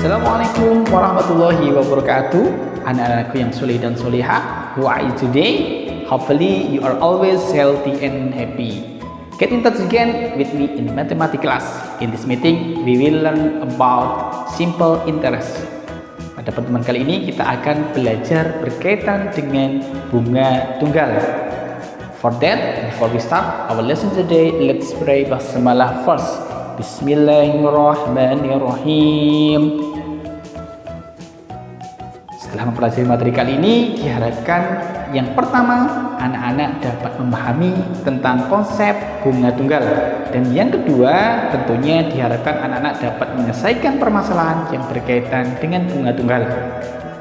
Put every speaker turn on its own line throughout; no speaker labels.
Assalamualaikum warahmatullahi wabarakatuh. Anak-anakku yang soleh dan solehah, who are you today? Hopefully you are always healthy and happy. Get in touch again with me in mathematics class. In this meeting, we will learn about simple interest. Pada pertemuan kali ini kita akan belajar berkaitan dengan bunga tunggal. For that, before we start our lesson today, let's pray basmalah first. Bismillahirrahmanirrahim. Setelah mempelajari materi kali ini, diharapkan yang pertama, anak-anak dapat memahami tentang konsep bunga tunggal. Dan yang kedua, tentunya diharapkan anak-anak dapat menyelesaikan permasalahan yang berkaitan dengan bunga tunggal.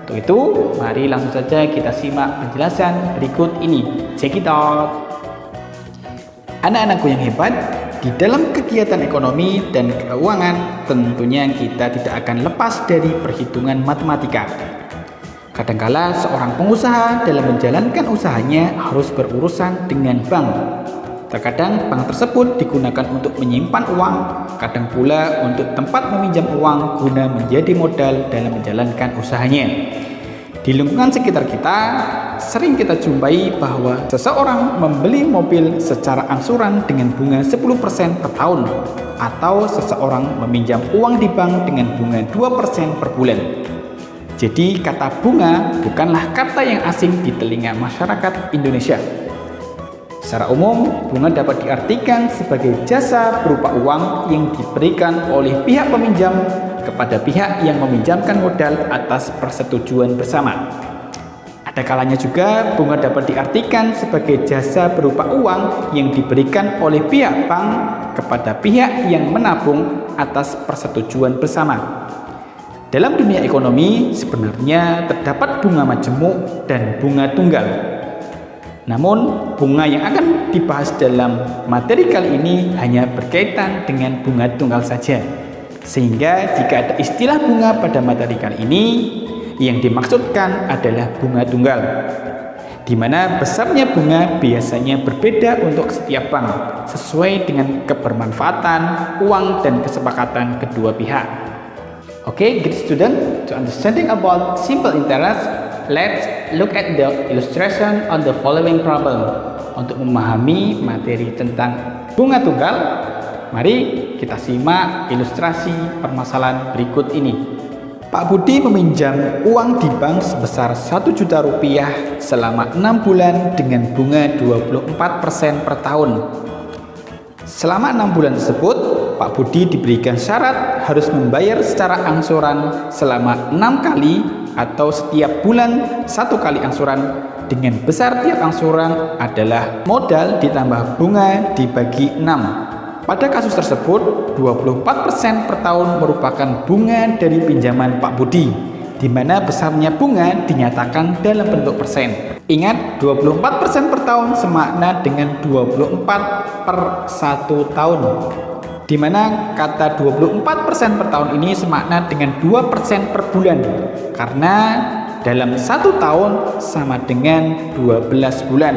Untuk itu, mari langsung saja kita simak penjelasan berikut ini. Check it out. Anak-anakku yang hebat, di dalam kegiatan ekonomi dan keuangan, tentunya kita tidak akan lepas dari perhitungan matematika. Kadangkala seorang pengusaha dalam menjalankan usahanya harus berurusan dengan bank. Terkadang bank tersebut digunakan untuk menyimpan uang, kadang pula untuk tempat meminjam uang guna menjadi modal dalam menjalankan usahanya. Di lingkungan sekitar kita, sering kita jumpai bahwa seseorang membeli mobil secara angsuran dengan bunga 10% per tahun, atau seseorang meminjam uang di bank dengan bunga 2% per bulan. Jadi kata bunga bukanlah kata yang asing di telinga masyarakat Indonesia. Secara umum, bunga dapat diartikan sebagai jasa berupa uang yang diberikan oleh pihak peminjam kepada pihak yang meminjamkan modal atas persetujuan bersama. Ada kalanya juga bunga dapat diartikan sebagai jasa berupa uang yang diberikan oleh pihak bank kepada pihak yang menabung atas persetujuan bersama. Dalam dunia ekonomi, sebenarnya terdapat bunga majemuk dan bunga tunggal. Namun, bunga yang akan dibahas dalam materi kali ini hanya berkaitan dengan bunga tunggal saja. Sehingga jika ada istilah bunga pada materi kali ini, yang dimaksudkan adalah bunga tunggal, di mana besarnya bunga biasanya berbeda untuk setiap bank, sesuai dengan kebermanfaatan, uang, dan kesepakatan kedua pihak. Okay, good student, to understanding about simple interest, let's look at the illustration on the following problem. Untuk memahami materi tentang bunga tunggal, mari kita simak ilustrasi permasalahan berikut ini. Pak Budi meminjam uang di bank sebesar 1 juta rupiah selama 6 bulan dengan bunga 24% per tahun. Selama 6 bulan tersebut, Pak Budi diberikan syarat harus membayar secara angsuran selama 6 kali atau setiap bulan 1 kali angsuran, dengan besar tiap angsuran adalah modal ditambah bunga dibagi 6. Pada kasus tersebut, 24% per tahun merupakan bunga dari pinjaman Pak Budi, di mana besarnya bunga dinyatakan dalam bentuk persen. Ingat, 24% per tahun semakna dengan 24 per 1 tahun. Di mana kata 24% per tahun ini semakna dengan 2% per bulan, karena dalam 1 tahun sama dengan 12 bulan.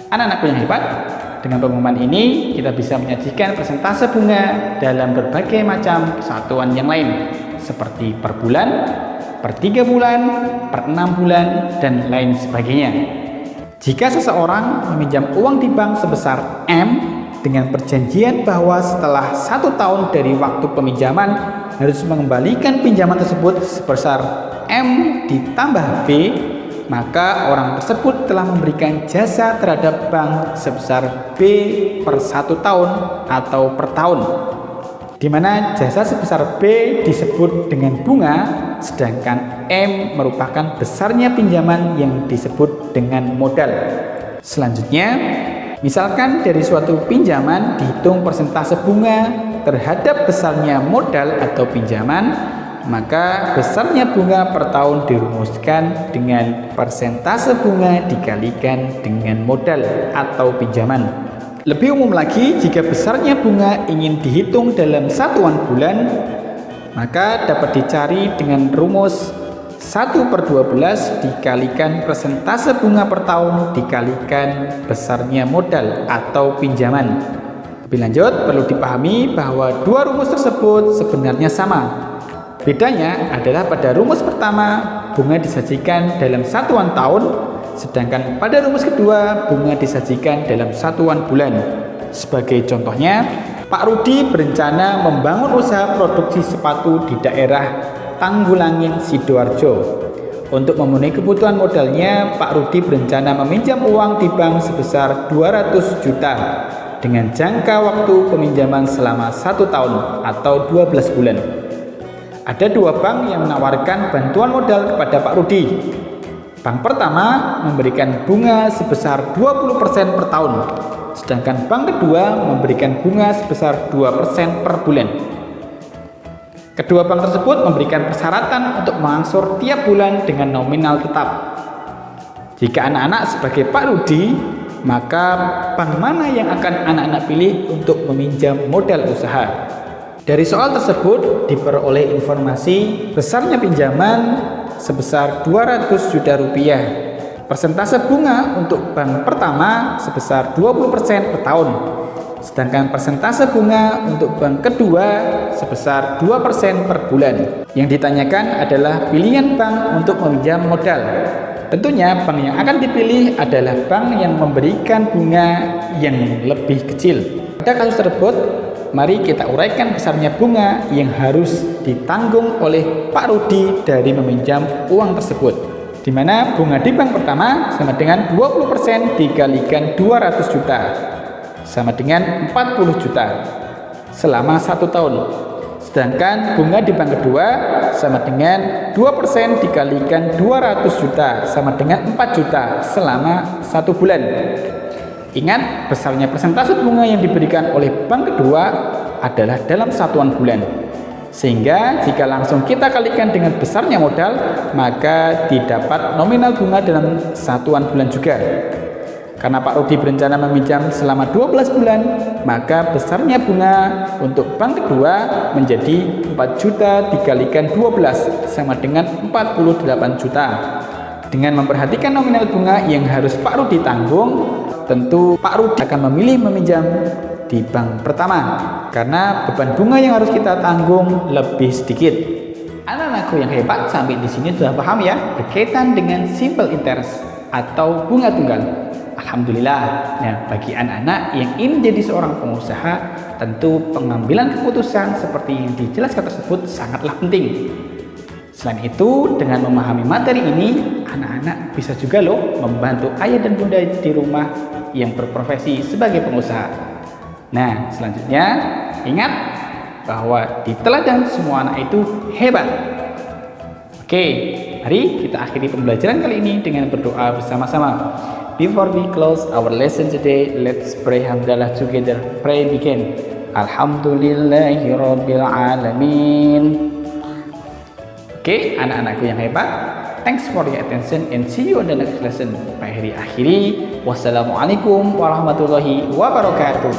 Anak-anakku yang hebat, dengan pengumuman ini kita bisa menyajikan persentase bunga dalam berbagai macam satuan yang lain, seperti per bulan, per 3 bulan, per 6 bulan, dan lain sebagainya. Jika seseorang meminjam uang di bank sebesar M dengan perjanjian bahwa setelah 1 tahun dari waktu peminjaman harus mengembalikan pinjaman tersebut sebesar M ditambah B, maka orang tersebut telah memberikan jasa terhadap bank sebesar B per 1 tahun atau per tahun, di mana jasa sebesar B disebut dengan bunga, sedangkan M merupakan besarnya pinjaman yang disebut dengan modal. Selanjutnya, misalkan dari suatu pinjaman dihitung persentase bunga terhadap besarnya modal atau pinjaman, maka besarnya bunga per tahun dirumuskan dengan persentase bunga dikalikan dengan modal atau pinjaman. Lebih umum lagi, jika besarnya bunga ingin dihitung dalam satuan bulan, maka dapat dicari dengan rumus 1/12 dikalikan persentase bunga per tahun dikalikan besarnya modal atau pinjaman. Lebih lanjut, perlu dipahami bahwa dua rumus tersebut sebenarnya sama. Bedanya adalah pada rumus pertama, bunga disajikan dalam satuan tahun, sedangkan pada rumus kedua, bunga disajikan dalam satuan bulan. Sebagai contohnya, Pak Rudi berencana membangun usaha produksi sepatu di daerah Tanggulangin, Sidoarjo. Untuk memenuhi kebutuhan modalnya, Pak Rudi berencana meminjam uang di bank sebesar 200 juta dengan jangka waktu peminjaman selama 1 tahun atau 12 bulan. Ada 2 bank yang menawarkan bantuan modal kepada Pak Rudi. Bank pertama memberikan bunga sebesar 20% per tahun, sedangkan bank kedua memberikan bunga sebesar 2% per bulan. Kedua bank tersebut memberikan persyaratan untuk mengangsur tiap bulan dengan nominal tetap. Jika anak-anak sebagai Pak Rudi, maka bank mana yang akan anak-anak pilih untuk meminjam modal usaha? Dari soal tersebut diperoleh informasi besarnya pinjaman sebesar 200 juta rupiah. Persentase bunga untuk bank pertama sebesar 20% per tahun, sedangkan persentase bunga untuk bank kedua sebesar 2% per bulan. Yang ditanyakan adalah pilihan bank untuk meminjam modal. Tentunya bank yang akan dipilih adalah bank yang memberikan bunga yang lebih kecil. Pada kasus tersebut, mari kita uraikan besarnya bunga yang harus ditanggung oleh Pak Rudi dari meminjam uang tersebut. Di mana bunga di bank pertama sama dengan 20% dikalikan 200 juta sama dengan 40 juta selama 1 tahun. Sedangkan bunga di bank kedua sama dengan 2% dikalikan 200 juta sama dengan 4 juta selama 1 bulan. Ingat, besarnya persentase bunga yang diberikan oleh bank kedua adalah dalam satuan bulan. Sehingga jika langsung kita kalikan dengan besarnya modal, maka didapat nominal bunga dalam satuan bulan juga. Karena Pak Rudi berencana meminjam selama 12 bulan, maka besarnya bunga untuk bank kedua menjadi 4 juta dikalikan 12 sama dengan 48 juta. Dengan memperhatikan nominal bunga yang harus Pak Rudi tanggung, tentu Pak Rudi akan memilih meminjam di bank pertama karena beban bunga yang harus kita tanggung lebih sedikit. Anak-anakku yang hebat, sampai di sini sudah paham ya berkaitan dengan simple interest atau bunga tunggal. Alhamdulillah. Nah, bagi anak-anak yang ingin jadi seorang pengusaha, tentu pengambilan keputusan seperti yang dijelaskan tersebut sangatlah penting. Selain itu, dengan memahami materi ini, anak-anak bisa juga loh membantu ayah dan bunda di rumah yang berprofesi sebagai pengusaha. Nah, selanjutnya ingat bahwa di teladan semua anak itu hebat. Oke, mari kita akhiri pembelajaran kali ini dengan berdoa bersama-sama. Before we close our lesson today, let's pray hamdalah together. Pray begin. Alhamdulillahirabbil alamin. Oke, anak-anakku yang hebat, thanks for your attention and see you on the next lesson. Akhiri. Wassalamualaikum warahmatullahi wabarakatuh.